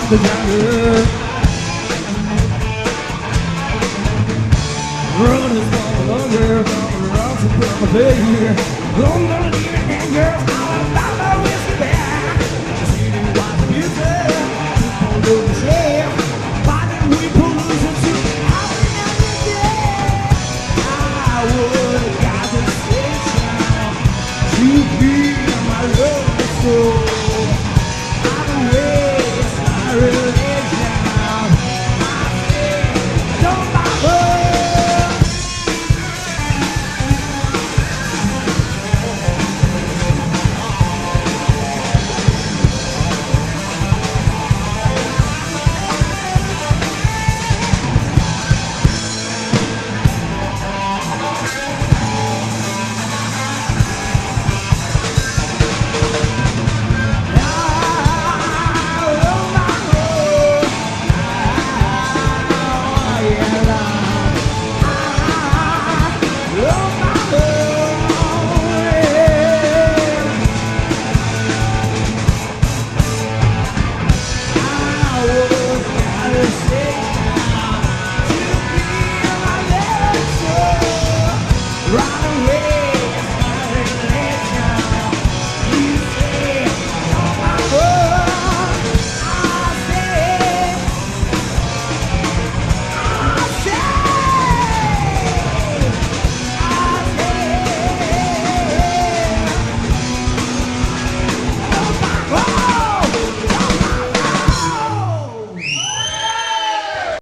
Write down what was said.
the jungle. Running from under, around to put my baby. I'm gonna leave it in, girl. All about my whiskey bag. See you watch music, people do the share. Body we pollution to out in the day. I would have got the station to be my love soul.